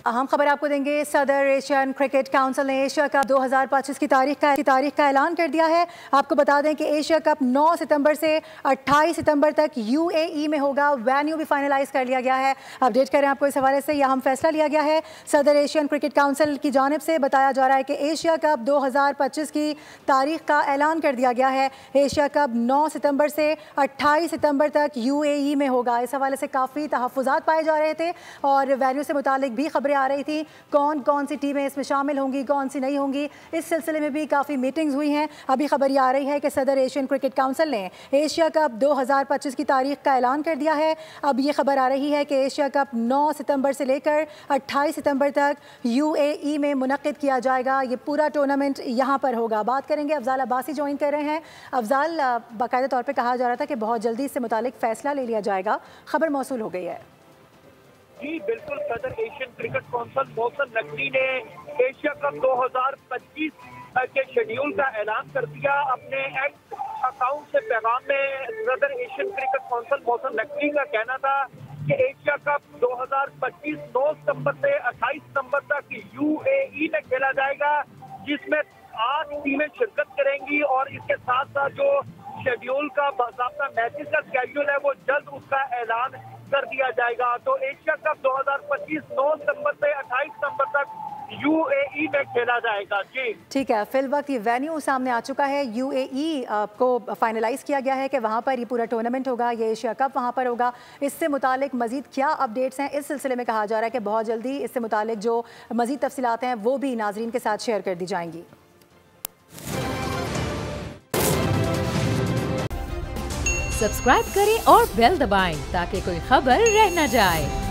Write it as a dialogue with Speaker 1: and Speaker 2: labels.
Speaker 1: अहम खबर आपको देंगे। सदर एशियन क्रिकेट काउंसिल ने एशिया कप 2025 की तारीख का ऐलान कर दिया है। आपको बता दें कि एशिया कप 9 सितंबर से 28 सितंबर तक यूएई में होगा। वेन्यू भी फाइनलाइज कर लिया गया है। अपडेट करें आपको इस हवाले से, यह अहम फैसला लिया गया है। सदर एशियन क्रिकेट काउंसिल की जानिब से बताया जा रहा है कि एशिया कप 2025 की तारीख का ऐलान कर दिया गया है। एशिया कप 9 सितंबर से 28 सितंबर तक यूएई में होगा। इस हवाले से काफ़ी तहफ़्फ़ुज़ात पाए जा रहे थे और वेन्यू से मुतालिक भी खबरें आ रही थी। कौन कौन सी टीमें इसमें शामिल होंगी, कौन सी नहीं होंगी, इस सिलसिले में भी काफ़ी मीटिंग्स हुई हैं। अभी खबर ये आ रही है कि सदर एशियन क्रिकेट काउंसिल ने एशिया कप 2025 की तारीख का ऐलान कर दिया है। अब ये खबर आ रही है कि एशिया कप 9 सितंबर से लेकर 28 सितंबर तक यूएई में मुनक्किद किया जाएगा। ये पूरा टूर्नामेंट यहाँ पर होगा। बात करेंगे, अफजाल अब्बासी ज्वाइन कर रहे हैं। अफजाल, बाकायदा तौर पर कहा जा रहा था कि बहुत जल्दी इससे मुतालिक फैसला ले लिया जाएगा, खबर मौसूल हो गई है?
Speaker 2: जी बिल्कुल, सदर Asian cricket council Mohsin Naqvi ने एशिया कप 2025 के शेड्यूल का ऐलान कर दिया। अपने एक्स अकाउंट से पैगाम में सदर Asian cricket council Mohsin Naqvi का कहना था कि एशिया कप 2025 9 सितंबर से 28 सितंबर तक यूएई में खेला जाएगा, जिसमें 8 टीमें शिरकत करेंगी और इसके साथ साथ जो शेड्यूल का बाकायदा मैचेस का स्केड्यूल है वो जल्द उसका ऐलान कर दिया जाएगा। तो एशिया कप 2025 9 सितंबर से 28 सितंबर तक यूएई में खेला जाएगा। जी
Speaker 1: ठीक है, फिल वक्त ये वेन्यू सामने आ चुका है। यूएई को फाइनलाइज किया गया है कि वहाँ पर ये पूरा टूर्नामेंट होगा, ये एशिया कप वहाँ पर होगा। इससे मुतालिक मजीद क्या अपडेट्स हैं, इस सिलसिले में कहा जा रहा है कि बहुत जल्दी इससे मुतालिक जो मजीद तफसीलात हैं वो भी नाजरीन के साथ शेयर कर दी जाएंगी।
Speaker 3: सब्सक्राइब करें और बेल दबाएं ताकि कोई खबर रह न जाए।